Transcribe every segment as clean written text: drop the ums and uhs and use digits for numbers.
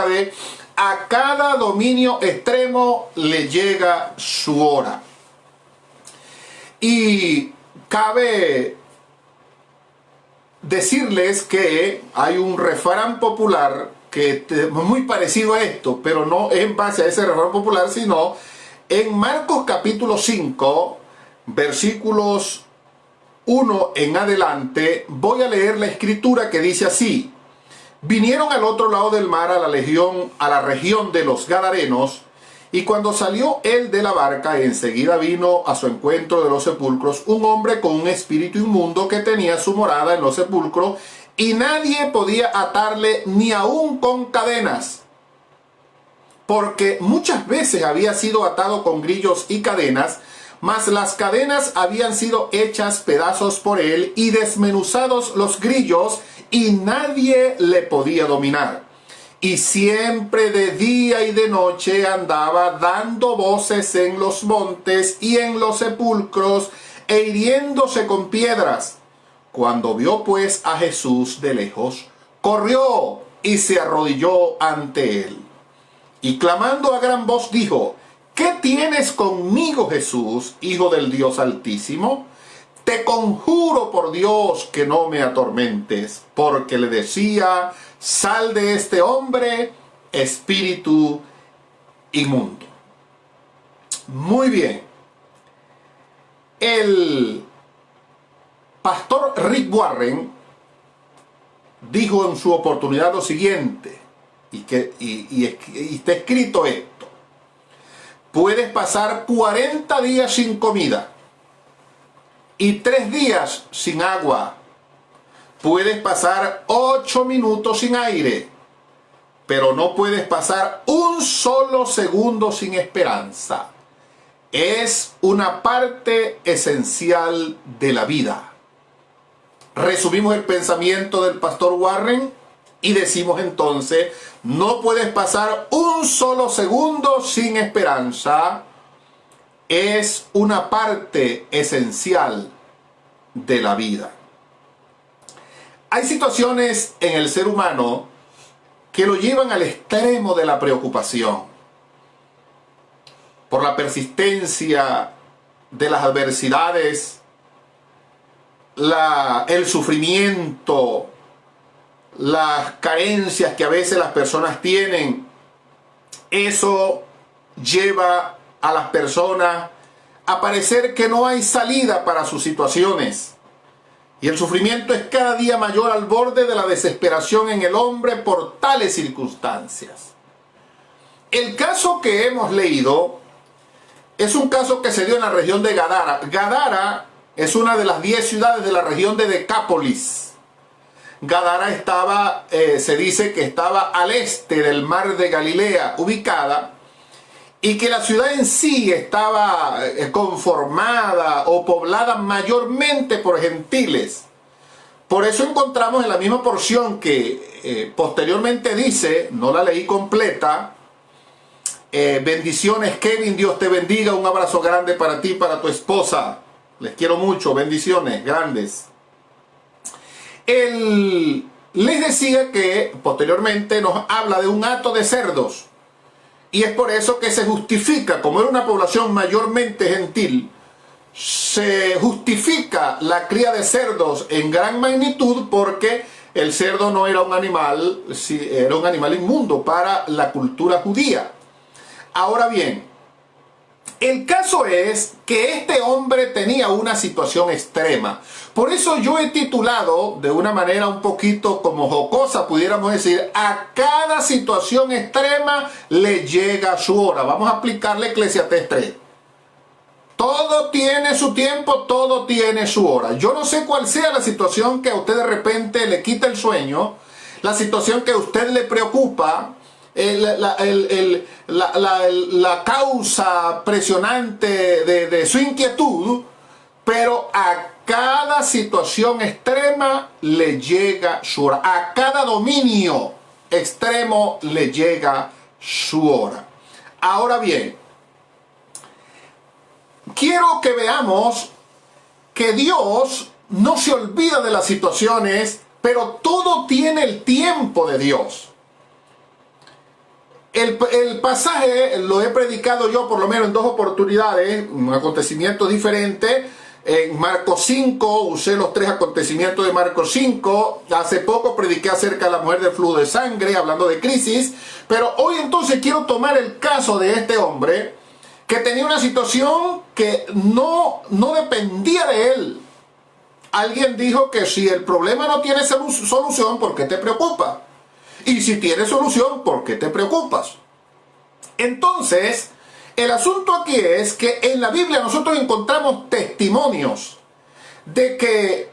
de a cada dominio extremo le llega su hora. Y cabe decirles que hay un refrán popular que es muy parecido a esto, pero no en base a ese refrán popular, sino en Marcos capítulo 5, versículos 1 en adelante. Voy a leer la escritura que dice así: vinieron al otro lado del mar a la región de los Gadarenos, y cuando salió él de la barca, enseguida vino a su encuentro de los sepulcros un hombre con un espíritu inmundo que tenía su morada en los sepulcros, y nadie podía atarle ni aun con cadenas, porque muchas veces había sido atado con grillos y cadenas, mas las cadenas habían sido hechas pedazos por él y desmenuzados los grillos, y nadie le podía dominar. Y siempre de día y de noche andaba dando voces en los montes y en los sepulcros, e hiriéndose con piedras. Cuando vio pues a Jesús de lejos, corrió y se arrodilló ante él. Y clamando a gran voz dijo: ¿qué tienes conmigo, Jesús, Hijo del Dios Altísimo? Te conjuro por Dios que no me atormentes. Porque le decía: sal de este hombre, espíritu inmundo. Muy bien. El pastor Rick Warren dijo en su oportunidad lo siguiente, y está escrito esto: puedes pasar 40 días sin comida y 3 días sin agua. Puedes pasar 8 minutos sin aire, pero no puedes pasar un solo segundo sin esperanza. Es una parte esencial de la vida. Resumimos el pensamiento del pastor Warren y decimos entonces: no puedes pasar un solo segundo sin esperanza. Es una parte esencial de la vida. Hay situaciones en el ser humano que lo llevan al extremo de la preocupación por la persistencia de las adversidades, el sufrimiento, las carencias que a veces las personas tienen. Eso lleva a las personas a parecer que no hay salida para sus situaciones. Y el sufrimiento es cada día mayor al borde de la desesperación en el hombre por tales circunstancias. El caso que hemos leído es un caso que se dio en la región de Gadara. Gadara es una de las 10 ciudades de la región de Decápolis. Gadara estaba, se dice que estaba al este del mar de Galilea ubicada, y que la ciudad en sí estaba conformada o poblada mayormente por gentiles. Por eso encontramos en la misma porción que posteriormente dice, no la leí completa: bendiciones Kevin, Dios te bendiga, un abrazo grande para ti y para tu esposa, les quiero mucho, bendiciones grandes. Él les decía que posteriormente nos habla de un hato de cerdos. Y es por eso que se justifica, como era una población mayormente gentil, se justifica la cría de cerdos en gran magnitud, porque el cerdo no era un animal, era un animal inmundo para la cultura judía. Ahora bien, el caso es que este hombre tenía una situación extrema. Por eso yo he titulado, de una manera un poquito como jocosa, pudiéramos decir: a cada situación extrema le llega su hora. Vamos a aplicarle Eclesiastés 3. Todo tiene su tiempo, todo tiene su hora. Yo no sé cuál sea la situación que a usted de repente le quita el sueño, la situación que a usted le preocupa, la causa presionante de su inquietud, pero a cada situación extrema le llega su hora. A cada dominio extremo le llega su hora. Ahora bien, quiero que veamos que Dios no se olvida de las situaciones, pero todo tiene el tiempo de Dios. El pasaje lo he predicado yo por lo menos en 2 oportunidades, un acontecimiento diferente. En Marcos 5, usé los 3 acontecimientos de Marcos 5. Hace poco prediqué acerca de la mujer del flujo de sangre, hablando de crisis. Pero hoy entonces quiero tomar el caso de este hombre que tenía una situación que no dependía de él. Alguien dijo que si el problema no tiene solución, ¿por qué te preocupa? Y si tiene solución, ¿por qué te preocupas? Entonces, el asunto aquí es que en la Biblia nosotros encontramos testimonios de que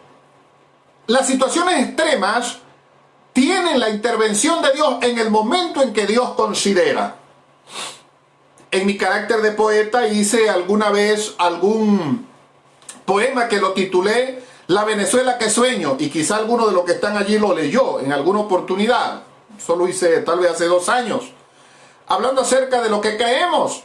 las situaciones extremas tienen la intervención de Dios en el momento en que Dios considera. En mi carácter de poeta hice alguna vez algún poema que lo titulé La Venezuela que sueño, y quizá alguno de los que están allí lo leyó en alguna oportunidad. Solo hice tal vez hace 2 años, hablando acerca de lo que creemos.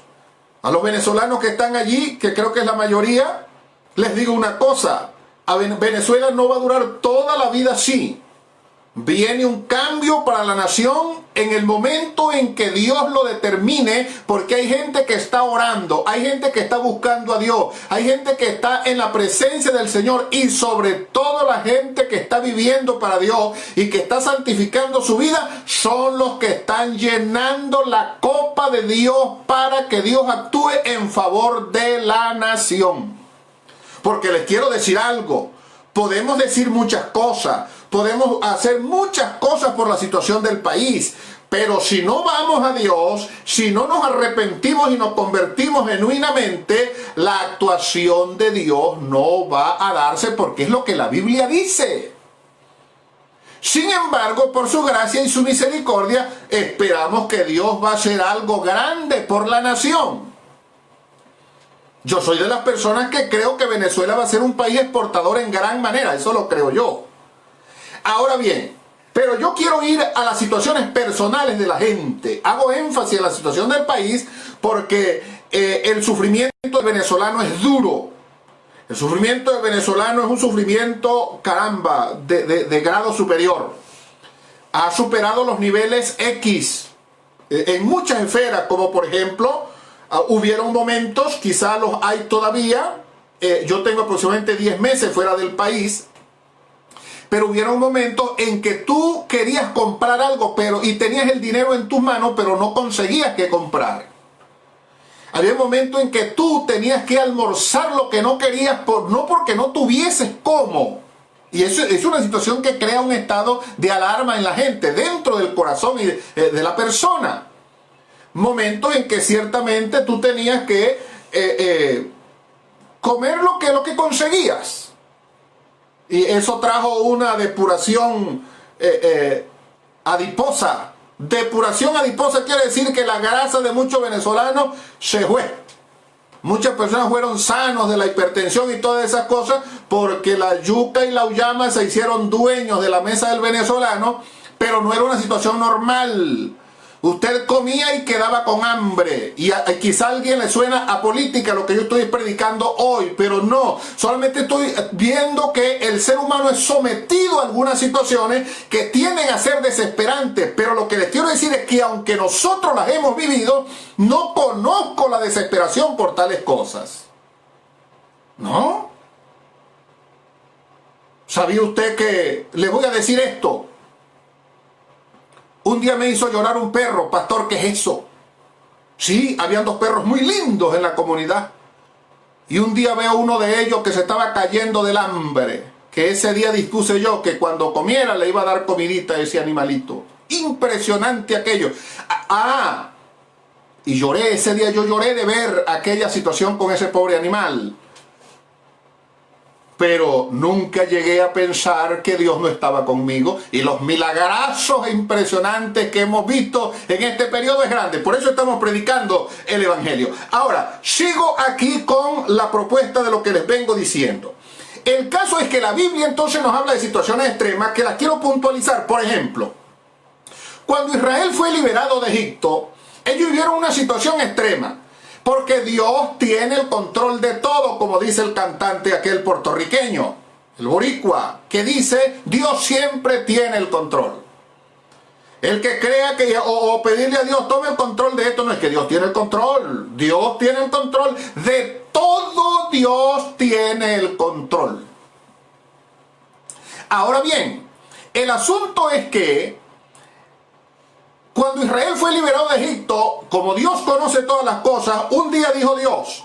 A los venezolanos que están allí, que creo que es la mayoría, les digo una cosa: a Venezuela no va a durar toda la vida así. Viene un cambio para la nación en el momento en que Dios lo determine, porque hay gente que está orando, hay gente que está buscando a Dios, hay gente que está en la presencia del Señor, y sobre todo la gente que está viviendo para Dios y que está santificando su vida son los que están llenando la copa de Dios para que Dios actúe en favor de la nación. Porque les quiero decir algo: podemos decir muchas cosas, podemos hacer muchas cosas por la situación del país, pero si no vamos a Dios, si no nos arrepentimos y nos convertimos genuinamente, la actuación de Dios no va a darse, porque es lo que la Biblia dice. Sin embargo, por su gracia y su misericordia, esperamos que Dios va a hacer algo grande por la nación. Yo soy de las personas que creo que Venezuela va a ser un país exportador en gran manera, eso lo creo yo. Ahora bien, pero yo quiero ir a las situaciones personales de la gente. Hago énfasis en la situación del país porque el sufrimiento del venezolano es duro. El sufrimiento del venezolano es un sufrimiento, caramba, de grado superior. Ha superado los niveles X en muchas esferas, como por ejemplo, hubieron momentos, quizá los hay todavía. Yo tengo aproximadamente 10 meses fuera del país. Pero hubieron momentos en que tú querías comprar algo y tenías el dinero en tus manos, pero no conseguías que comprar. Había momentos en que tú tenías que almorzar lo que no querías, no porque no tuvieses cómo. Y eso es una situación que crea un estado de alarma en la gente, dentro del corazón y de la persona. Momentos en que ciertamente tú tenías que comer lo que conseguías. Y eso trajo una depuración adiposa. Depuración adiposa quiere decir que la grasa de muchos venezolanos se fue. Muchas personas fueron sanos de la hipertensión y todas esas cosas porque la yuca y la uyama se hicieron dueños de la mesa del venezolano, pero no era una situación normal. Usted comía y quedaba con hambre. Y quizá a alguien le suena a política lo que yo estoy predicando hoy, pero no. Solamente estoy viendo que el ser humano es sometido a algunas situaciones que tienden a ser desesperantes. Pero lo que les quiero decir es que aunque nosotros las hemos vivido, no conozco la desesperación por tales cosas. ¿No? ¿Sabía usted que le voy a decir esto? Un día me hizo llorar un perro. Pastor, ¿qué es eso? Sí, habían 2 perros muy lindos en la comunidad. Y un día veo uno de ellos que se estaba cayendo del hambre. Que ese día dispuse yo que cuando comiera le iba a dar comidita a ese animalito. Impresionante aquello. Y lloré, ese día yo lloré de ver aquella situación con ese pobre animal. Pero nunca llegué a pensar que Dios no estaba conmigo, y los milagrazos impresionantes que hemos visto en este periodo es grande. Por eso estamos predicando el Evangelio. Ahora, sigo aquí con la propuesta de lo que les vengo diciendo. El caso es que la Biblia entonces nos habla de situaciones extremas que las quiero puntualizar. Por ejemplo, cuando Israel fue liberado de Egipto, ellos vivieron una situación extrema. Porque Dios tiene el control de todo, como dice el cantante aquel puertorriqueño, el boricua, que dice, Dios siempre tiene el control. El que crea que o pedirle a Dios tome el control de esto, no es que Dios tiene el control. Dios tiene el control de todo. Dios tiene el control. Ahora bien, el asunto es que cuando Israel fue liberado de Egipto, como Dios conoce todas las cosas, un día dijo Dios: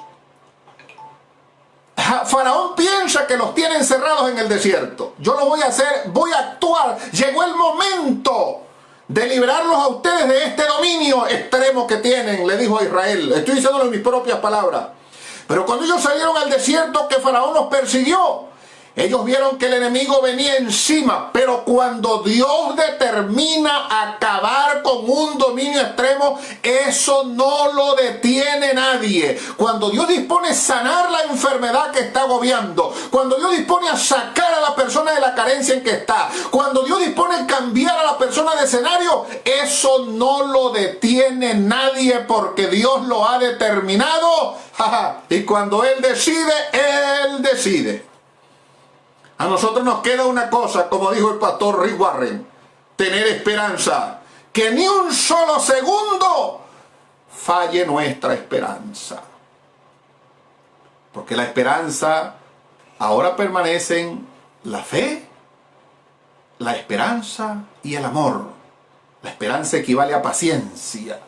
Faraón piensa que los tiene encerrados en el desierto. Yo lo voy a hacer, voy a actuar. Llegó el momento de liberarlos a ustedes de este dominio extremo que tienen, le dijo a Israel. Estoy diciéndolo en mis propias palabras. Pero cuando ellos salieron al desierto, que Faraón los persiguió, ellos vieron que el enemigo venía encima, pero cuando Dios determina acabar con un dominio extremo, eso no lo detiene nadie. Cuando Dios dispone sanar la enfermedad que está agobiando, cuando Dios dispone a sacar a la persona de la carencia en que está, cuando Dios dispone cambiar a la persona de escenario, eso no lo detiene nadie, porque Dios lo ha determinado. Y cuando Él decide, Él decide. A nosotros nos queda una cosa, como dijo el pastor Rick Warren: tener esperanza, que ni un solo segundo falle nuestra esperanza. Porque la esperanza ahora permanecen la fe, la esperanza y el amor. La esperanza equivale a paciencia.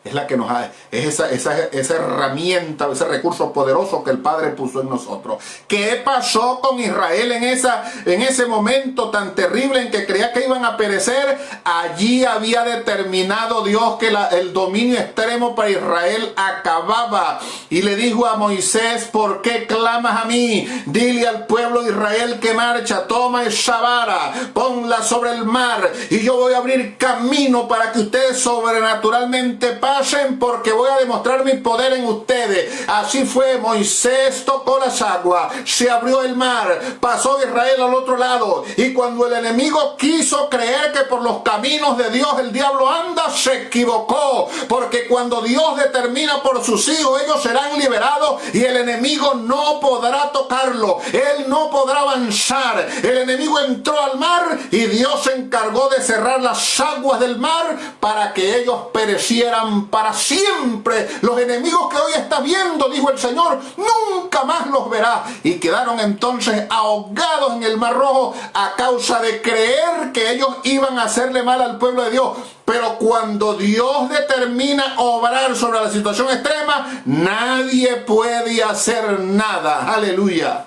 Es la que nos ha, es esa herramienta, ese recurso poderoso que el Padre puso en nosotros. ¿Qué pasó con Israel en ese momento tan terrible en que creía que iban a perecer? Allí había determinado Dios que el dominio extremo para Israel acababa. Y le dijo a Moisés: ¿por qué clamas a mí? Dile al pueblo de Israel que marcha, toma esa vara, ponla sobre el mar, y yo voy a abrir camino para que ustedes sobrenaturalmente pasen, porque voy a demostrar mi poder en ustedes. Así fue. Moisés tocó las aguas, se abrió el mar, pasó Israel al otro lado, y cuando el enemigo quiso creer que por los caminos de Dios el diablo anda, se equivocó, porque cuando Dios determina por sus hijos, ellos serán liberados y el enemigo no podrá tocarlo, él no podrá avanzar. El enemigo entró al mar y Dios se encargó de cerrar las aguas del mar para que ellos perecieran para siempre. Los enemigos que hoy estás viendo, dijo el Señor, nunca más los verás. Y quedaron entonces ahogados en el Mar Rojo a causa de creer que ellos iban a hacerle mal al pueblo de Dios. Pero cuando Dios determina obrar sobre la situación extrema, nadie puede hacer nada. Aleluya.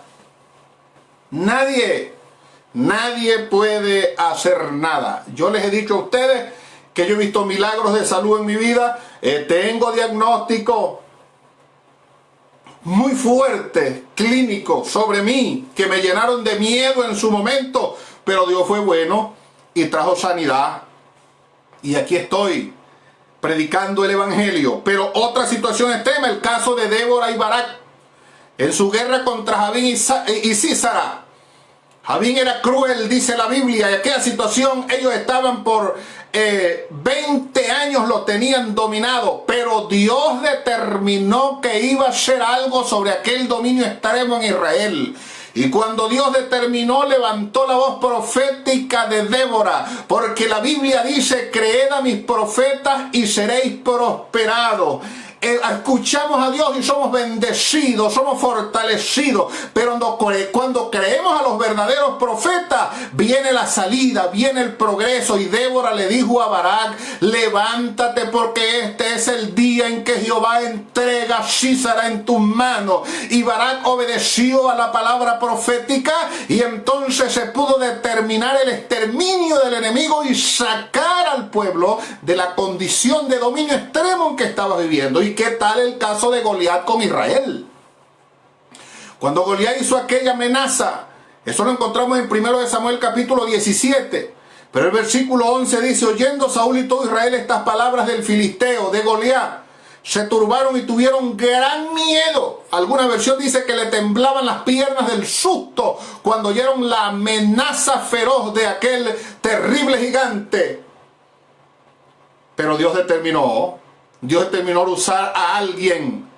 Nadie puede hacer nada. Yo les he dicho a ustedes que yo he visto milagros de salud en mi vida. Tengo diagnósticos muy fuertes, clínicos, sobre mí, que me llenaron de miedo en su momento, pero Dios fue bueno y trajo sanidad. Y aquí estoy, predicando el evangelio. Pero otra situación extrema, el caso de Débora y Barak, en su guerra contra Jabín y Sísara. Jabín era cruel, dice la Biblia, y aquella situación ellos estaban por 20 años lo tenían dominado, pero Dios determinó que iba a hacer algo sobre aquel dominio extremo en Israel. Y cuando Dios determinó, levantó la voz profética de Débora, porque la Biblia dice: creed a mis profetas y seréis prosperados. Escuchamos a Dios y somos bendecidos, somos fortalecidos, pero cuando creemos a los verdaderos profetas, viene la salida, viene el progreso. Y Débora le dijo a Barak: levántate, porque este es el día en que Jehová entrega a Sísara en tus manos. Y Barak obedeció a la palabra profética, y entonces se pudo determinar el exterminio del enemigo y sacar al pueblo de la condición de dominio extremo en que estaba viviendo. ¿Y qué tal el caso de Goliat con Israel? Cuando Goliat hizo aquella amenaza, eso lo encontramos en 1 Samuel capítulo 17, pero el versículo 11 dice: oyendo Saúl y todo Israel estas palabras del filisteo, de Goliat, se turbaron y tuvieron gran miedo. Alguna versión dice que le temblaban las piernas del susto cuando oyeron la amenaza feroz de aquel terrible gigante. Pero Dios determinó usar a alguien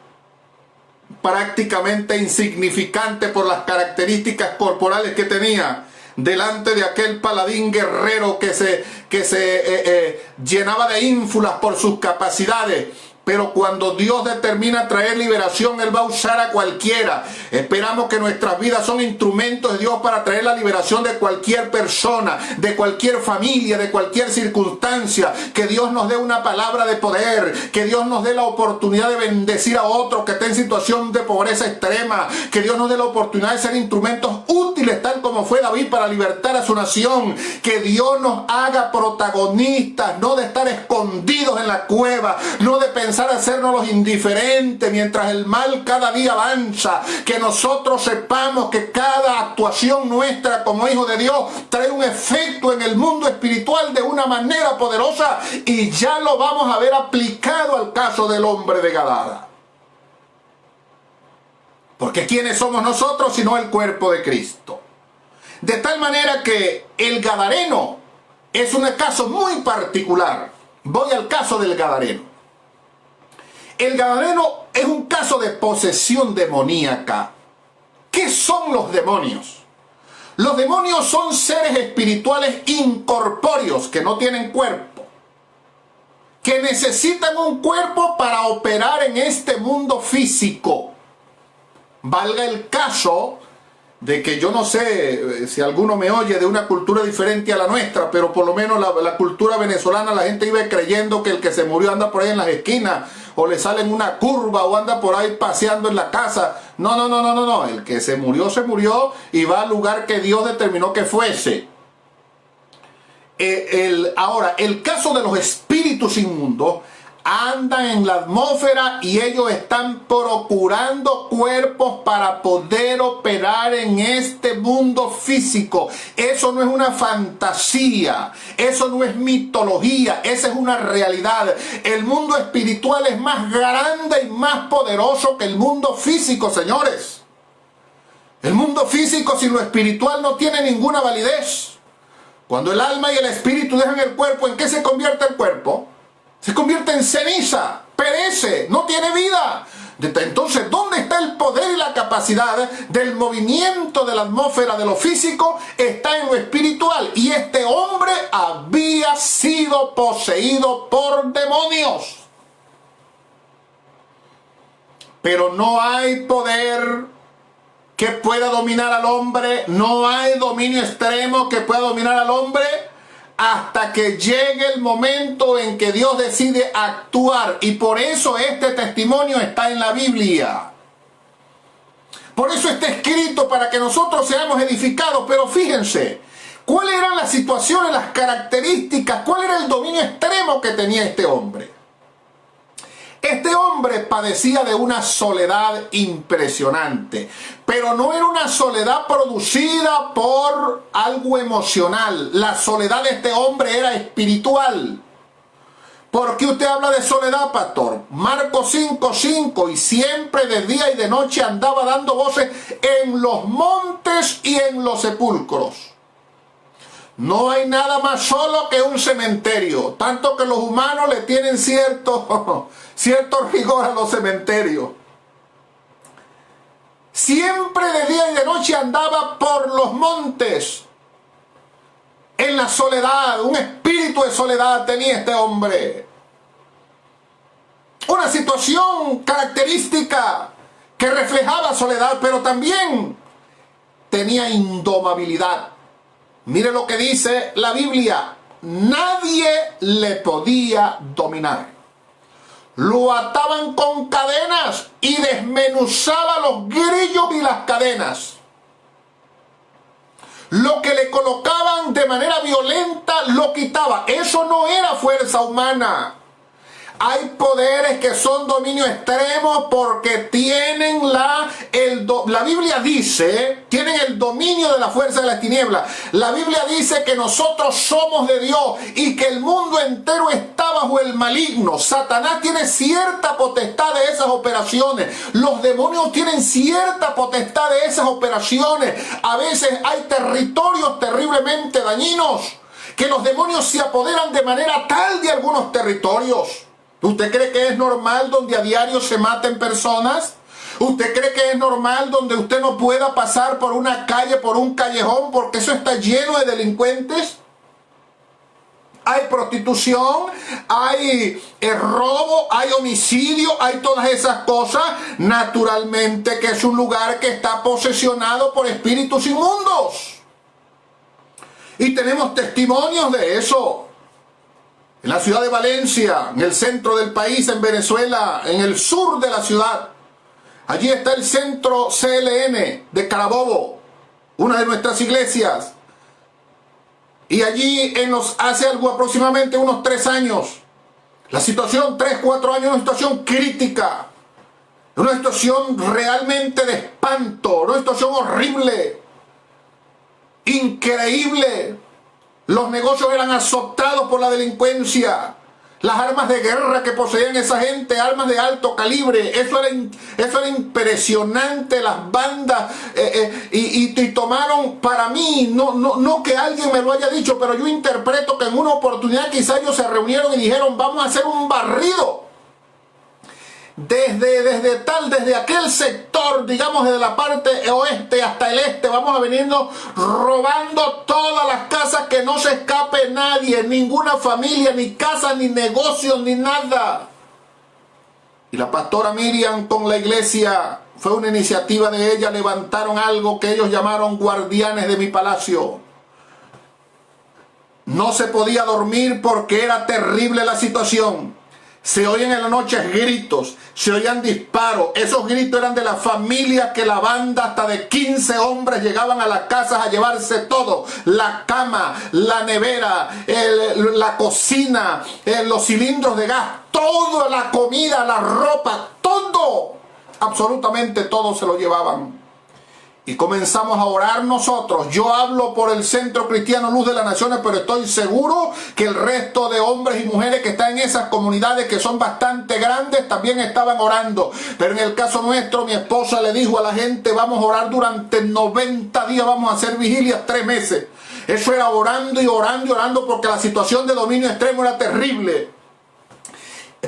prácticamente insignificante por las características corporales que tenía, delante de aquel paladín guerrero que se llenaba de ínfulas por sus capacidades. Pero cuando Dios determina traer liberación, Él va a usar a cualquiera. Esperamos que nuestras vidas son instrumentos de Dios para traer la liberación de cualquier persona, de cualquier familia, de cualquier circunstancia. Que Dios nos dé una palabra de poder, que Dios nos dé la oportunidad de bendecir a otro que está en situación de pobreza extrema, que Dios nos dé la oportunidad de ser instrumentos útiles, tal como fue David para libertar a su nación. Que Dios nos haga protagonistas, no de estar escondidos en la cueva, no de pensar hacernos los indiferentes mientras el mal cada día avanza. Que nosotros sepamos que cada actuación nuestra como hijos de Dios trae un efecto en el mundo espiritual de una manera poderosa, y ya lo vamos a ver aplicado al caso del hombre de Gadara. Porque ¿quiénes somos nosotros sino el cuerpo de Cristo? De tal manera que el gadareno es un caso muy particular. Voy al caso del gadareno. El gadareno es un caso de posesión demoníaca. ¿Qué son los demonios? Los demonios son seres espirituales incorpóreos que no tienen cuerpo, que necesitan un cuerpo para operar en este mundo físico. Valga el caso de que yo no sé si alguno me oye de una cultura diferente a la nuestra, pero por lo menos la cultura venezolana, la gente iba creyendo que el que se murió anda por ahí en las esquinas, o le sale en una curva, o anda por ahí paseando en la casa. No. El que se murió y va al lugar que Dios determinó que fuese. Ahora, el caso de los espíritus inmundos, andan en la atmósfera y ellos están procurando cuerpos para poder operar en este mundo físico. Eso no es una fantasía, eso no es mitología, esa es una realidad. El mundo espiritual es más grande y más poderoso que el mundo físico, señores. El mundo físico sin lo espiritual no tiene ninguna validez. Cuando el alma y el espíritu dejan el cuerpo, ¿en qué se convierte el cuerpo? Se convierte en ceniza, perece, no tiene vida. Entonces, ¿dónde está el poder y la capacidad del movimiento de la atmósfera de lo físico? Está en lo espiritual. Y este hombre había sido poseído por demonios. Pero no hay poder que pueda dominar al hombre, no hay dominio extremo que pueda dominar al hombre, hasta que llegue el momento en que Dios decide actuar. Y por eso este testimonio está en la Biblia. Por eso está escrito, para que nosotros seamos edificados. Pero fíjense, ¿cuáles eran las situaciones, las características? ¿Cuál era el dominio extremo que tenía este hombre? Este hombre padecía de una soledad impresionante, pero no era una soledad producida por algo emocional. La soledad de este hombre era espiritual. ¿Por qué usted habla de soledad, pastor? Marcos 5:5, y siempre de día y de noche andaba dando voces en los montes y en los sepulcros. No hay nada más solo que un cementerio, tanto que los humanos le tienen cierto rigor a los cementerios. Siempre de día y de noche andaba por los montes, en la soledad. Un espíritu de soledad tenía este hombre. Una situación característica que reflejaba soledad, pero también tenía indomabilidad. Mire lo que dice la Biblia: nadie le podía dominar. Lo ataban con cadenas y desmenuzaba los grillos y las cadenas. Lo que le colocaban de manera violenta lo quitaba. Eso no era fuerza humana. Hay poderes que son dominio extremo porque tienen la Biblia dice, tienen el dominio de la fuerza de las tinieblas. La Biblia dice que nosotros somos de Dios y que el mundo entero está bajo el maligno. Satanás tiene cierta potestad de esas operaciones. Los demonios tienen cierta potestad de esas operaciones. A veces hay territorios terriblemente dañinos que los demonios se apoderan de manera tal de algunos territorios. ¿Usted cree que es normal donde a diario se maten personas? ¿Usted cree que es normal donde usted no pueda pasar por una calle, por un callejón, porque eso está lleno de delincuentes? Hay prostitución, hay robo, hay homicidio, hay todas esas cosas. Naturalmente que es un lugar que está posesionado por espíritus inmundos. Y tenemos testimonios de eso. En la ciudad de Valencia, en el centro del país, en Venezuela, en el sur de la ciudad. Allí está el centro CLN de Carabobo, una de nuestras iglesias. Y allí hace algo aproximadamente unos 3 años, la situación, 3, 4 años, una situación crítica, una situación realmente de espanto, una situación horrible, increíble. Los negocios eran azotados por la delincuencia. Las armas de guerra que poseían esa gente, armas de alto calibre, eso era impresionante. Las bandas y tomaron, para mí, no que alguien me lo haya dicho, pero yo interpreto que en una oportunidad quizá ellos se reunieron y dijeron: vamos a hacer un barrido desde aquel sector, digamos desde la parte oeste hasta el este. Vamos a venirnos robando todas las casas, que no se escape nadie, ninguna familia, ni casa, ni negocios, ni nada. Y la pastora Miriam con la iglesia, fue una iniciativa de ella, levantaron algo que ellos llamaron guardianes de mi palacio. No se podía dormir porque era terrible la situación. Se oían en la noche gritos, se oían disparos. Esos gritos eran de la familia, que la banda hasta de 15 hombres llegaban a las casas a llevarse todo. La cama, la nevera, la cocina, los cilindros de gas, toda la comida, la ropa, todo, absolutamente todo se lo llevaban. Y comenzamos a orar nosotros. Yo hablo por el Centro Cristiano Luz de las Naciones, pero estoy seguro que el resto de hombres y mujeres que están en esas comunidades, que son bastante grandes, también estaban orando. Pero en el caso nuestro, mi esposa le dijo a la gente: vamos a orar durante 90 días, vamos a hacer vigilias 3 meses. Eso era orando y orando y orando, porque la situación de dominio extremo era terrible.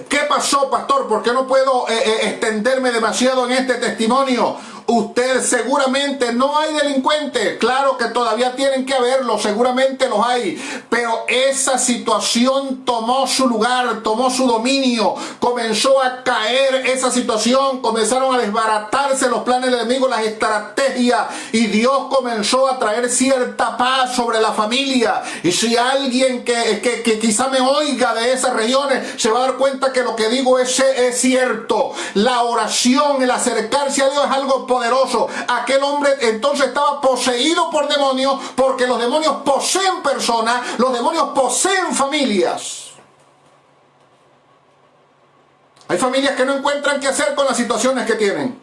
¿Qué pasó, pastor? ¿Por qué no puedo extenderme demasiado en este testimonio? Usted seguramente, no hay delincuentes, claro que todavía tienen que haberlos, seguramente los hay, pero esa situación tomó su lugar, tomó su dominio, comenzó a caer esa situación, comenzaron a desbaratarse los planes del enemigo, las estrategias, y Dios comenzó a traer cierta paz sobre la familia. Y si alguien que quizá me oiga de esas regiones, se va a dar cuenta que lo que digo es cierto. La oración, el acercarse a Dios es algo poderoso. Aquel hombre entonces estaba poseído por demonios, porque los demonios poseen personas, los demonios poseen familias. Hay familias que no encuentran qué hacer con las situaciones que tienen.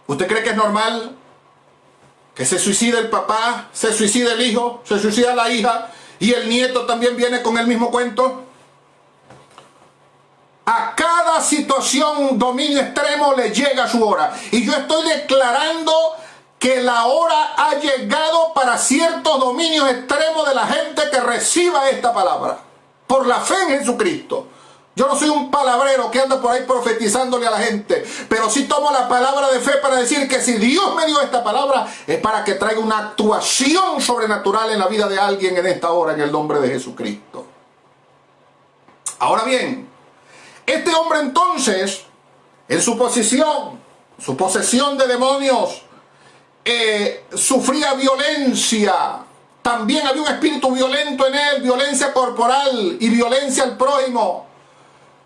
¿Usted cree que es normal que se suicide el papá, se suicide el hijo, se suicida la hija, y el nieto también viene con el mismo cuento? A cada situación, dominio extremo, le llega su hora. Y yo estoy declarando que la hora ha llegado para ciertos dominios extremos de la gente que reciba esta palabra, por la fe en Jesucristo. Yo no soy un palabrero que anda por ahí profetizándole a la gente, pero sí tomo la palabra de fe para decir que si Dios me dio esta palabra, es para que traiga una actuación sobrenatural en la vida de alguien en esta hora, en el nombre de Jesucristo. Ahora bien, este hombre entonces, en su posesión de demonios, sufría violencia. También había un espíritu violento en él, violencia corporal y violencia al prójimo.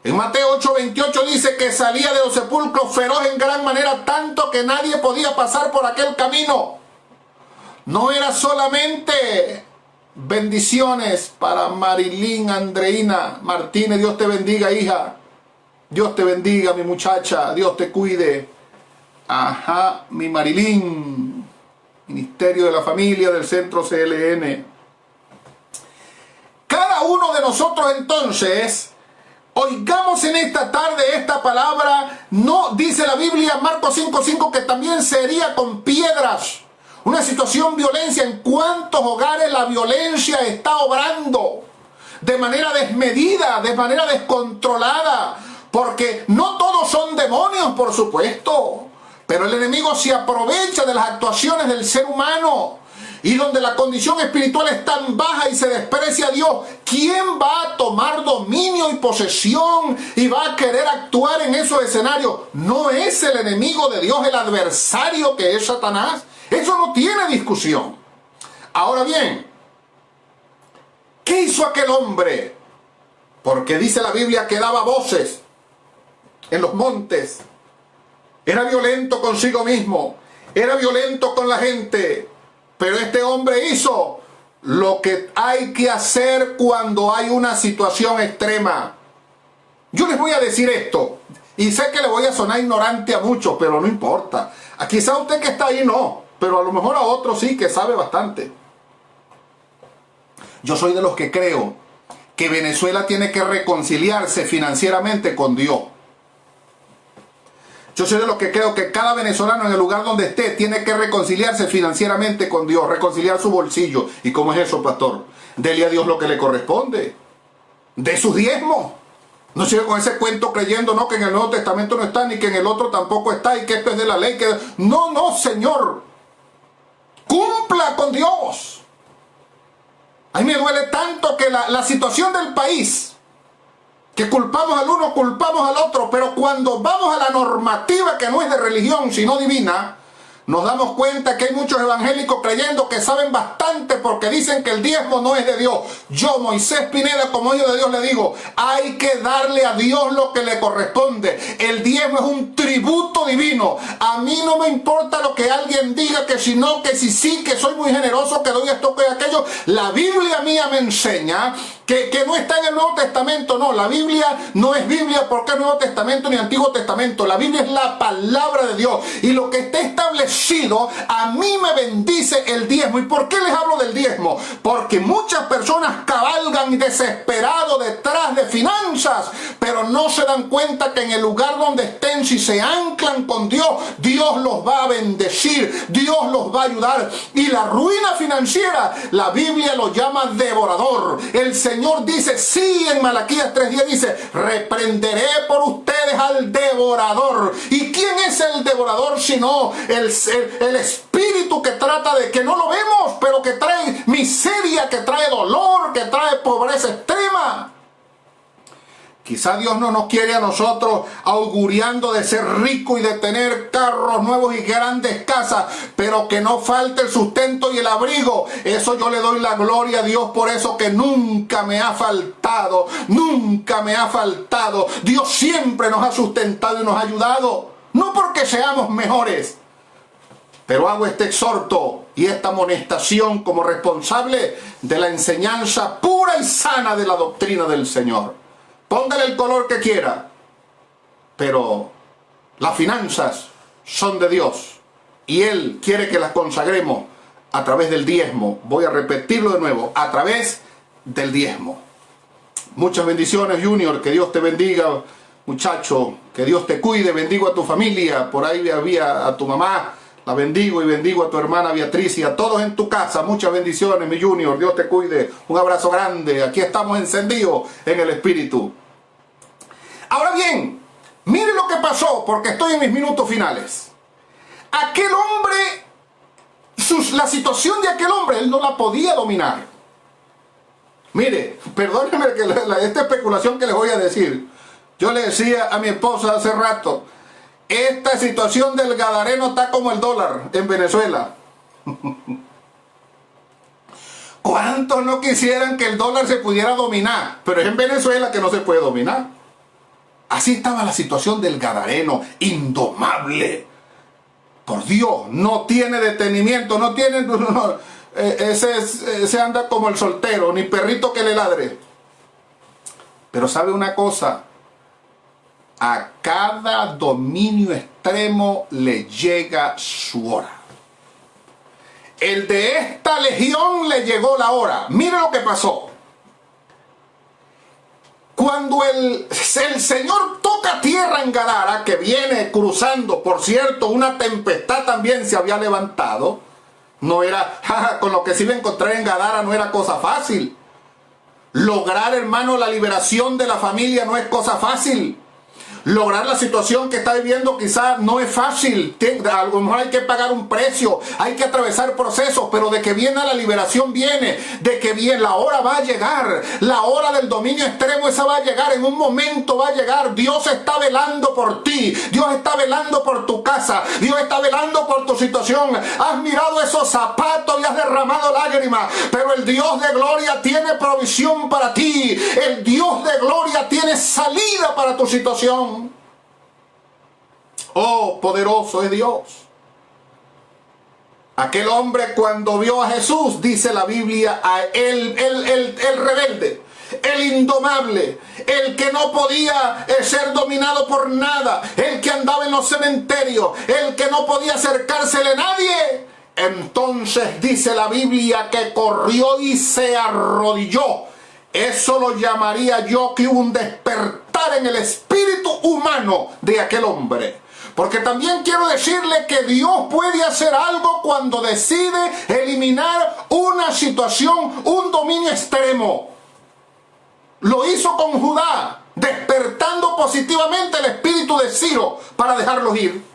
En Mateo 8:28 dice que salía de los sepulcros feroz en gran manera, tanto que nadie podía pasar por aquel camino. No era solamente bendiciones para Marilyn Andreina Martínez. Dios te bendiga, hija. Dios te bendiga, mi muchacha. Dios te cuide. Ajá, mi Marilyn. Ministerio de la Familia del Centro CLN. Cada uno de nosotros entonces, oigamos en esta tarde esta palabra. No dice la Biblia, Marcos 5:5, que también sería con piedras. Una situación violencia. ¿En cuántos hogares la violencia está obrando? de manera desmedida, de manera descontrolada, porque no todos son demonios, por supuesto, pero el enemigo se aprovecha de las actuaciones del ser humano. Y donde la condición espiritual es tan baja y se desprecia a Dios, ¿quién va a tomar dominio y posesión y va a querer actuar en esos escenarios? No es el enemigo de Dios, el adversario que es Satanás. Eso no tiene discusión. Ahora bien, ¿qué hizo aquel hombre? Porque dice la Biblia que daba voces en los montes. Era violento consigo mismo, era violento con la gente. Pero este hombre hizo lo que hay que hacer cuando hay una situación extrema. Yo les voy a decir esto, y sé que le voy a sonar ignorante a muchos, pero no importa. Quizá usted que está ahí no, pero a lo mejor a otros sí, que sabe bastante. Yo soy de los que creo que Venezuela tiene que reconciliarse financieramente con Dios. Yo soy de los que creo que cada venezolano en el lugar donde esté tiene que reconciliarse financieramente con Dios, reconciliar su bolsillo. ¿Y cómo es eso, pastor? Dele a Dios lo que le corresponde. De sus diezmos. No siga con ese cuento creyendo, no, que en el Nuevo Testamento no está, ni que en el otro tampoco está, y que esto es de la ley. No, Señor. Cumpla con Dios. A mí me duele tanto que la situación del país, que culpamos al uno, culpamos al otro, pero cuando vamos a la normativa que no es de religión, sino divina, nos damos cuenta que hay muchos evangélicos creyendo que saben bastante porque dicen que el diezmo no es de Dios. Yo, Moisés Pineda, como hijo de Dios, le digo, hay que darle a Dios lo que le corresponde. El diezmo es un tributo divino. A mí no me importa lo que alguien diga, que si no, que si sí, que soy muy generoso, que doy esto, que aquello. La Biblia mía me enseña que no está en el Nuevo Testamento. No, la Biblia no es Biblia porque es Nuevo Testamento ni Antiguo Testamento. La Biblia es la palabra de Dios. Y lo que está establecido, a mí me bendice el diezmo. ¿Y por qué les hablo del diezmo? Porque muchas personas cabalgan desesperados detrás de finanzas, pero no se dan cuenta que en el lugar donde estén, si se anclan con Dios, Dios los va a bendecir, Dios los va a ayudar. Y la ruina financiera, la Biblia lo llama devorador. El Señor dice, sí, en Malaquías 3:10 dice, reprenderé por ustedes al devorador. ¿Y quién es el devorador sino el espíritu que trata de, que no lo vemos, pero que trae miseria, que trae dolor, que trae pobreza extrema? Quizá Dios no nos quiere a nosotros auguriando de ser rico y de tener carros nuevos y grandes casas, pero que no falte el sustento y el abrigo. Eso yo le doy la gloria a Dios por eso, que nunca me ha faltado, nunca me ha faltado. Dios siempre nos ha sustentado y nos ha ayudado, no porque seamos mejores. Pero hago este exhorto y esta amonestación como responsable de la enseñanza pura y sana de la doctrina del Señor. Póngale el color que quiera, pero las finanzas son de Dios y Él quiere que las consagremos a través del diezmo. Voy a repetirlo de nuevo, a través del diezmo. Muchas bendiciones, Junior, que Dios te bendiga, muchacho, que Dios te cuide, bendigo a tu familia, por ahí había a tu mamá, la bendigo y bendigo a tu hermana Beatriz y a todos en tu casa. Muchas bendiciones, mi Junior, Dios te cuide, un abrazo grande, aquí estamos encendidos en el Espíritu. Ahora bien, mire lo que pasó, porque estoy en mis minutos finales. Aquel hombre, la situación de aquel hombre, él no la podía dominar. Mire, perdónenme esta especulación que les voy a decir. Yo le decía a mi esposa hace rato, esta situación del gadareno está como el dólar en Venezuela. ¿Cuántos no quisieran que el dólar se pudiera dominar? Pero es en Venezuela que no se puede dominar. Así estaba la situación del gadareno, indomable. Por Dios, no tiene detenimiento, no tiene... ese anda como el soltero, ni perrito que le ladre. Pero ¿sabe una cosa? A cada dominio extremo le llega su hora. El de esta legión le llegó la hora. Mire lo que pasó. Cuando el Señor toca tierra en Gadara, que viene cruzando, por cierto, una tempestad también se había levantado. No era, con lo que se iba a encontrar en Gadara no era cosa fácil. Lograr, hermano, la liberación de la familia no es cosa fácil. Lograr la situación que está viviendo quizás no es fácil. A lo mejor hay que pagar un precio, hay que atravesar procesos, pero de que viene la liberación viene, de que viene, la hora va a llegar, la hora del dominio extremo esa va a llegar, en un momento va a llegar. Dios está velando por ti, Dios está velando por tu casa, Dios está velando por tu situación. Has mirado esos zapatos y has derramado lágrimas, pero el Dios de gloria tiene provisión para ti, el Dios de gloria tiene salida para tu situación. Oh, poderoso es Dios. Aquel hombre cuando vio a Jesús, dice la Biblia, el rebelde, el indomable, el que no podía ser dominado por nada, el que andaba en los cementerios, el que no podía acercársele a nadie. Entonces dice la Biblia que corrió y se arrodilló. Eso lo llamaría yo que hubo un despertar en el espíritu humano de aquel hombre. Porque también quiero decirle que Dios puede hacer algo cuando decide eliminar una situación, un dominio extremo. Lo hizo con Judá, despertando positivamente el espíritu de Ciro para dejarlos ir.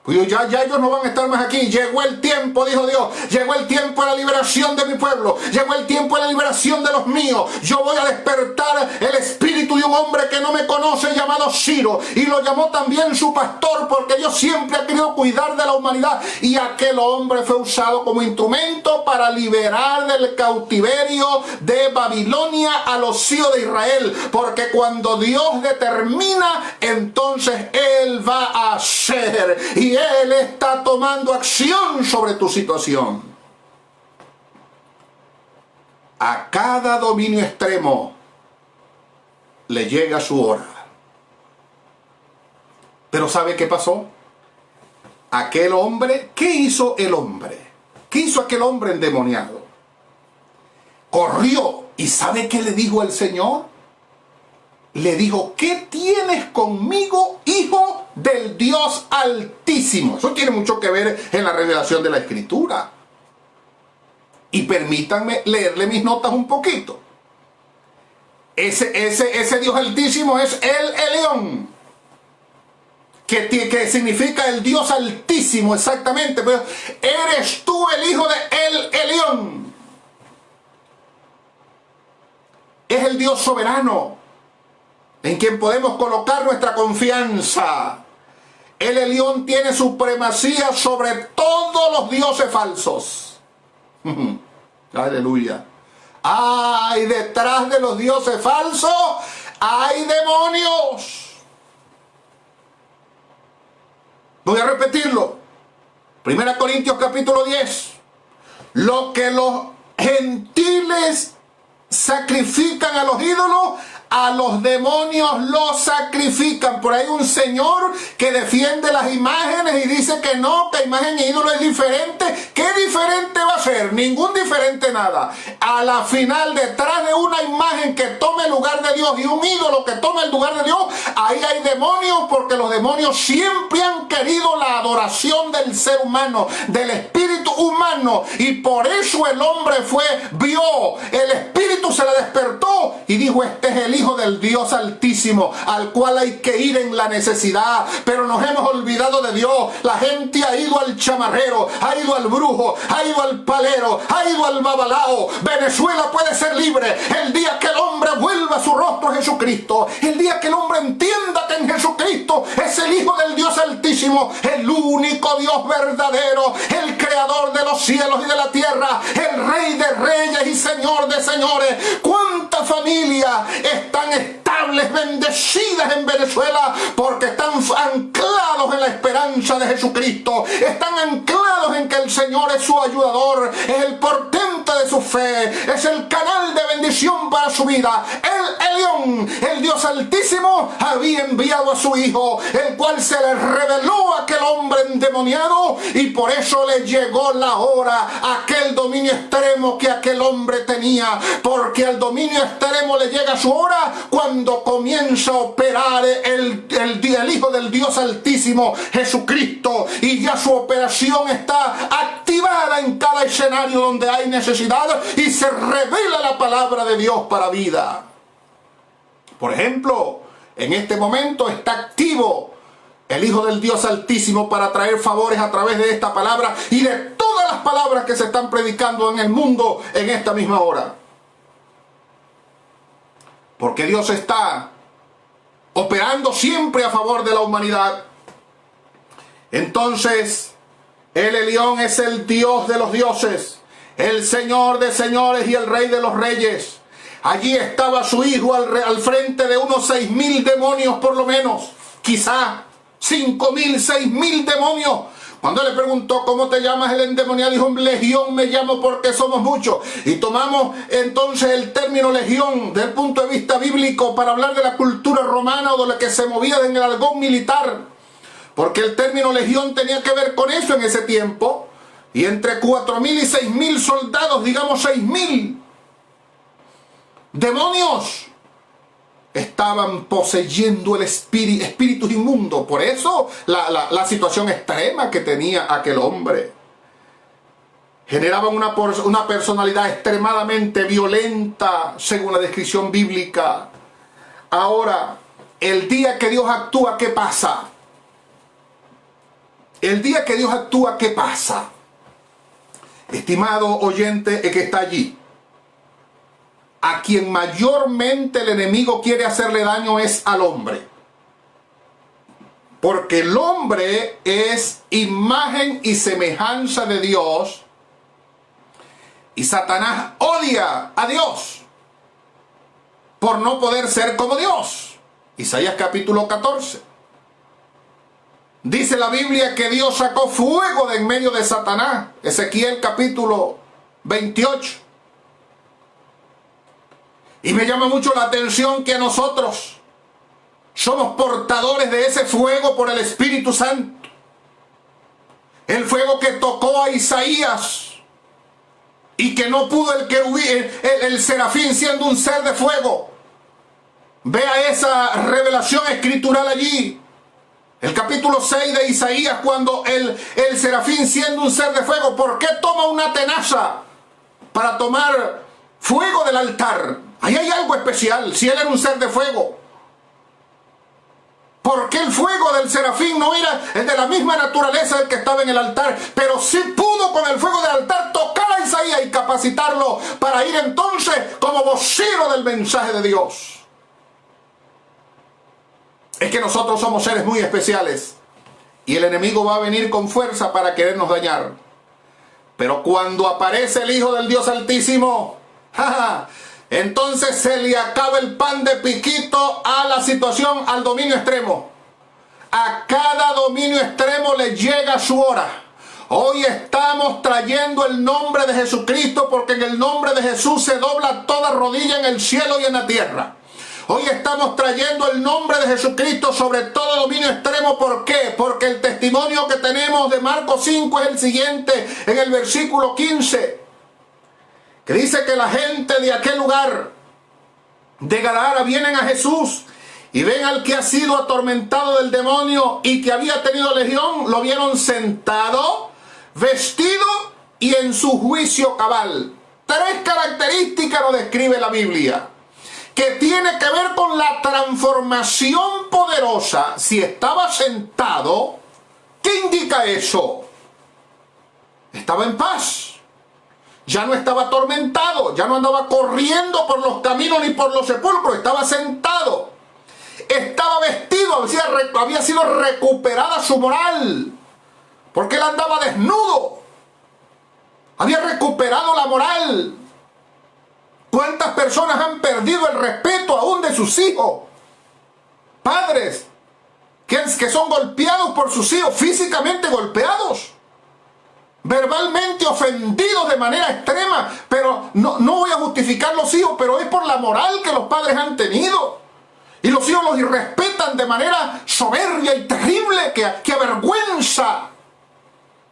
Pues ya ellos no van a estar más aquí. Llegó el tiempo, dijo Dios. Llegó el tiempo de la liberación de mi pueblo. Llegó el tiempo de la liberación de los míos. Yo voy a despertar el espíritu de un hombre que no me conoce llamado Ciro. Y lo llamó también su pastor porque Dios siempre ha querido cuidar de la humanidad. Y aquel hombre fue usado como instrumento para liberar del cautiverio de Babilonia a los hijos de Israel. Porque cuando Dios determina, entonces Él va a hacer. Y Él está tomando acción sobre tu situación. A cada dominio extremo le llega su hora. Pero ¿sabe qué pasó? Aquel hombre, ¿qué hizo el hombre? ¿Qué hizo aquel hombre endemoniado? Corrió. ¿Y sabe qué le dijo el Señor? Le dijo, ¿qué tienes conmigo, hijo del Dios Altísimo? Eso tiene mucho que ver en la revelación de la Escritura. Y permítanme leerle mis notas un poquito. Ese Dios Altísimo es El Elyon, que significa el Dios Altísimo, exactamente. Pero eres tú el hijo de El Elyon. Es el Dios soberano, en quien podemos colocar nuestra confianza. El Elyon tiene supremacía sobre todos los dioses falsos. Aleluya. ¡Ay! Detrás de los dioses falsos hay demonios. Voy a repetirlo. 1 Corintios capítulo 10. Lo que los gentiles sacrifican a los ídolos, a los demonios los sacrifican. Por ahí un señor que defiende las imágenes y dice que no, que imagen e ídolo es diferente. ¿Qué diferente va a ser? Ningún diferente nada. A la final, detrás de una imagen que tome el lugar de Dios y un ídolo que tome el lugar de Dios, ahí hay demonios, porque los demonios siempre han querido la adoración del ser humano, del espíritu humano, y por eso el hombre vio, el espíritu se le despertó y dijo, este es el Hijo del Dios Altísimo, al cual hay que ir en la necesidad. Pero nos hemos olvidado de Dios. La gente ha ido al chamarrero, ha ido al brujo, ha ido al palero, ha ido al babalao. Venezuela puede ser libre el día que el hombre vuelva su rostro a Jesucristo, el día que el hombre entienda que en Jesucristo es el Hijo del Dios Altísimo, el único Dios verdadero, el creador de los cielos y de la tierra, el Rey de reyes y Señor de señores. ¿Cuántas familias están estables, bendecidas en Venezuela? Porque están anclados en la esperanza de Jesucristo, están anclados en que el Señor es su ayudador, es el portento de su fe, es el canal de bendición para su vida. El Elyon, el Dios Altísimo, había enviado a su Hijo, el cual se le reveló a aquel hombre endemoniado, y por eso le llegó la hora, aquel dominio extremo que aquel hombre tenía, porque al dominio extremo le llega su hora cuando comienza a operar el Hijo del Dios Altísimo, Jesucristo, y ya su operación está activa activada en cada escenario donde hay necesidad y se revela la palabra de Dios para vida. Por ejemplo, en este momento está activo el Hijo del Dios Altísimo para traer favores a través de esta palabra y de todas las palabras que se están predicando en el mundo en esta misma hora. Porque Dios está operando siempre a favor de la humanidad. Entonces, el Elión es el Dios de los dioses, el Señor de señores y el Rey de los reyes. Allí estaba su hijo al frente de unos 6.000 demonios por lo menos, quizá 5.000, 6.000 demonios. Cuando le preguntó, ¿cómo te llamas? El endemoniado dijo, legión me llamo porque somos muchos. Y tomamos entonces el término legión desde el punto de vista bíblico para hablar de la cultura romana o de lo que se movía en el argón militar. Porque el término legión tenía que ver con eso en ese tiempo. Y entre 4.000 y 6.000 soldados, digamos 6.000 demonios estaban poseyendo el espíritus inmundos. Por eso la situación extrema que tenía aquel hombre. Generaban una personalidad extremadamente violenta según la descripción bíblica. Ahora, el día que Dios actúa, ¿qué pasa? El día que Dios actúa, ¿qué pasa? Estimado oyente que está allí, a quien mayormente el enemigo quiere hacerle daño es al hombre. Porque el hombre es imagen y semejanza de Dios. Y Satanás odia a Dios por no poder ser como Dios. Isaías capítulo 14. Dice la Biblia que Dios sacó fuego de en medio de Satanás. Ezequiel capítulo 28. Y me llama mucho la atención que nosotros somos portadores de ese fuego por el Espíritu Santo. El fuego que tocó a Isaías y que no pudo el serafín siendo un ser de fuego. Vea esa revelación escritural allí. El capítulo 6 de Isaías, cuando el serafín siendo un ser de fuego, ¿por qué toma una tenaza para tomar fuego del altar? Ahí hay algo especial, si él era un ser de fuego. ¿Por qué el fuego del serafín no era el de la misma naturaleza del que estaba en el altar? Pero sí pudo con el fuego del altar tocar a Isaías y capacitarlo para ir entonces como vocero del mensaje de Dios. Es que nosotros somos seres muy especiales y el enemigo va a venir con fuerza para querernos dañar. Pero cuando aparece el Hijo del Dios Altísimo, entonces se le acaba el pan de piquito a la situación, al dominio extremo. A cada dominio extremo le llega su hora. Hoy estamos trayendo el nombre de Jesucristo porque en el nombre de Jesús se dobla toda rodilla en el cielo y en la tierra. Hoy estamos trayendo el nombre de Jesucristo sobre todo dominio extremo. ¿Por qué? Porque el testimonio que tenemos de Marcos 5 es el siguiente, en el versículo 15. Que dice que la gente de aquel lugar de Gadara vienen a Jesús y ven al que ha sido atormentado del demonio y que había tenido legión, lo vieron sentado, vestido y en su juicio cabal. 3 características nos describe la Biblia, que tiene que ver con la transformación poderosa. Si estaba sentado, ¿qué indica eso? Estaba en paz. Ya no estaba atormentado, ya no andaba corriendo por los caminos ni por los sepulcros, estaba sentado. Estaba vestido, había sido recuperada su moral, porque él andaba desnudo. Había recuperado la moral. ¿Cuántas personas han perdido el respeto aún de sus hijos? Padres que son golpeados por sus hijos, físicamente golpeados, verbalmente ofendidos de manera extrema, pero no voy a justificar los hijos, pero es por la moral que los padres han tenido. Y los hijos los irrespetan de manera soberbia y terrible que avergüenza.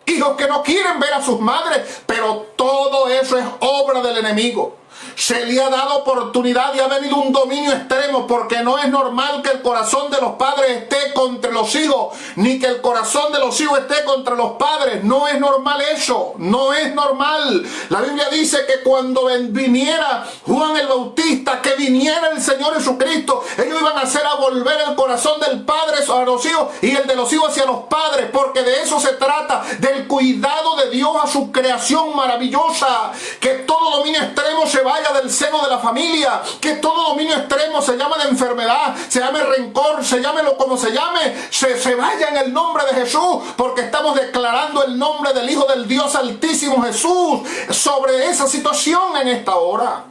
Hijos que no quieren ver a sus madres, pero todo eso es obra del enemigo. Se le ha dado oportunidad y ha venido un dominio extremo, porque no es normal que el corazón de los padres esté contra los hijos, ni que el corazón de los hijos esté contra los padres. No es normal eso, no es normal. La Biblia dice que cuando viniera Juan el Bautista, que viniera el Señor Jesucristo, ellos iban a hacer a volver el corazón del padre a los hijos y el de los hijos hacia los padres, porque de eso se trata, del cuidado de Dios a su creación maravillosa. Que todo dominio extremo se vaya del seno de la familia, que todo dominio extremo, se llame de enfermedad, se llame rencor, se llámelo como se llame, se vaya en el nombre de Jesús, porque estamos declarando el nombre del Hijo del Dios Altísimo Jesús sobre esa situación en esta hora.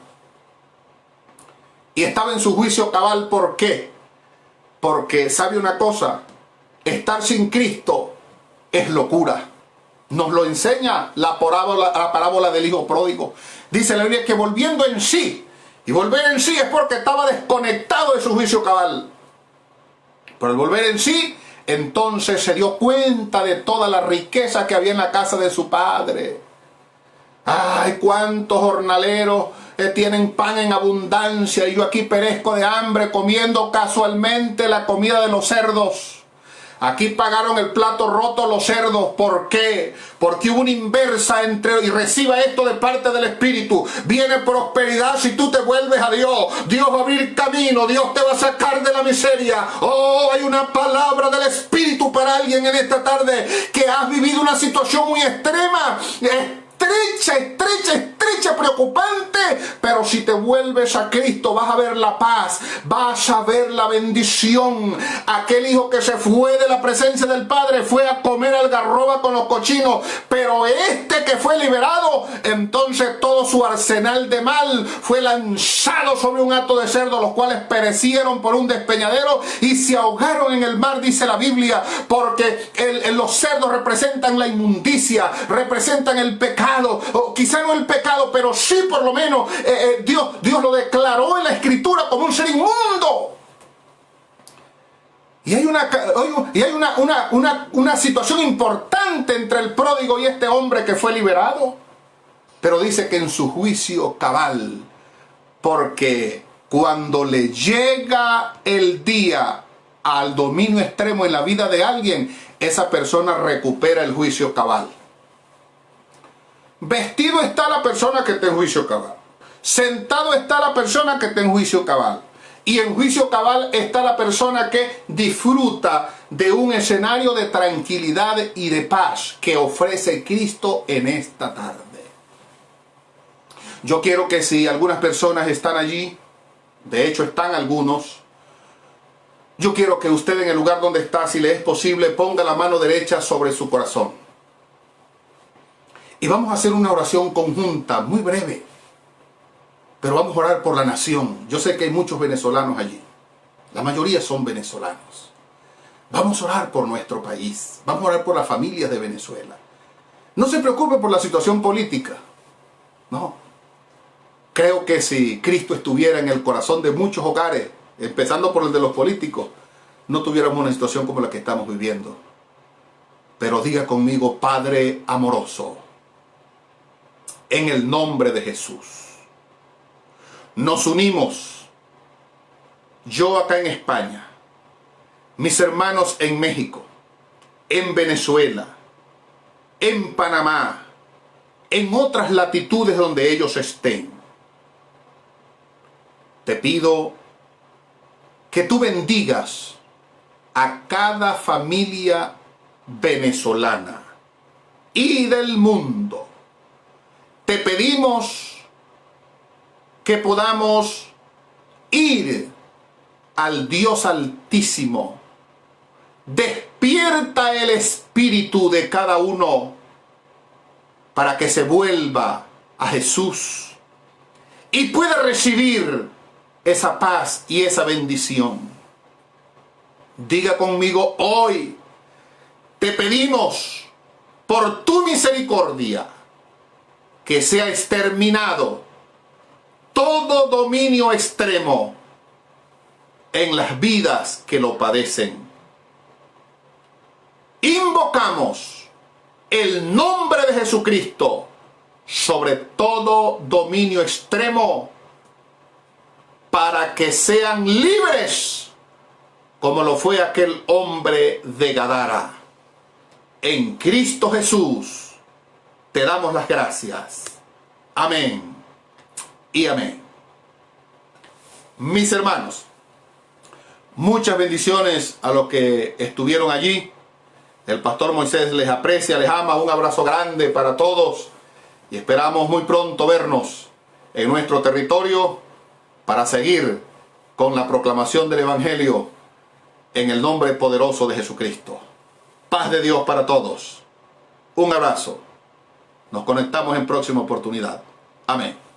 Y estaba en su juicio cabal. ¿Por qué? Porque sabe una cosa, estar sin Cristo es locura. Nos lo enseña la parábola del hijo pródigo. Dice la Biblia que volviendo en sí, y volver en sí es porque estaba desconectado de su juicio cabal. Pero al volver en sí, entonces se dio cuenta de toda la riqueza que había en la casa de su padre. ¡Ay, cuántos jornaleros tienen pan en abundancia! Y yo aquí perezco de hambre comiendo casualmente la comida de los cerdos. Aquí pagaron el plato roto los cerdos. ¿Por qué? Porque hubo una inversa entre, y reciba esto de parte del Espíritu. Viene prosperidad si tú te vuelves a Dios. Dios va a abrir camino. Dios te va a sacar de la miseria. Oh, hay una palabra del Espíritu para alguien en esta tarde que has vivido una situación muy extrema. Estrecha, preocupante, pero si te vuelves a Cristo vas a ver la paz, vas a ver la bendición. Aquel hijo que se fue de la presencia del Padre fue a comer algarroba con los cochinos, pero este que fue liberado, entonces todo su arsenal de mal fue lanzado sobre un hato de cerdo, los cuales perecieron por un despeñadero y se ahogaron en el mar, dice la Biblia, porque los cerdos representan la inmundicia, representan el pecado. O quizá no el pecado, pero sí por lo menos Dios lo declaró en la Escritura como un ser inmundo. Y hay una situación importante entre el pródigo y este hombre que fue liberado. Pero dice que en su juicio cabal, porque cuando le llega el día al dominio extremo en la vida de alguien, esa persona recupera el juicio cabal. Vestido está la persona que está en juicio cabal. Sentado está la persona que está en juicio cabal. Y en juicio cabal está la persona que disfruta de un escenario de tranquilidad y de paz que ofrece Cristo en esta tarde. Yo quiero que si algunas personas están allí, de hecho están algunos, yo quiero que usted en el lugar donde está, si le es posible, ponga la mano derecha sobre su corazón. Y vamos a hacer una oración conjunta, muy breve. Pero vamos a orar por la nación. Yo sé que hay muchos venezolanos allí. La mayoría son venezolanos. Vamos a orar por nuestro país. Vamos a orar por las familias de Venezuela. No se preocupe por la situación política. No. Creo que si Cristo estuviera en el corazón de muchos hogares, empezando por el de los políticos, no tuviéramos una situación como la que estamos viviendo. Pero diga conmigo, Padre amoroso, en el nombre de Jesús, nos unimos, yo acá en España, mis hermanos en México, en Venezuela, en Panamá, en otras latitudes donde ellos estén. Te pido que tú bendigas a cada familia venezolana y del mundo. Te pedimos que podamos ir al Dios Altísimo. Despierta el espíritu de cada uno para que se vuelva a Jesús y pueda recibir esa paz y esa bendición. Diga conmigo, hoy te pedimos por tu misericordia que sea exterminado todo dominio extremo en las vidas que lo padecen. Invocamos el nombre de Jesucristo sobre todo dominio extremo para que sean libres, como lo fue aquel hombre de Gadara. En Cristo Jesús te damos las gracias. Amén y amén. Mis hermanos, muchas bendiciones a los que estuvieron allí. El pastor Moisés les aprecia, les ama. Un abrazo grande para todos y esperamos muy pronto vernos en nuestro territorio para seguir con la proclamación del Evangelio en el nombre poderoso de Jesucristo. Paz de Dios para todos. Un abrazo. Nos conectamos en próxima oportunidad. Amén.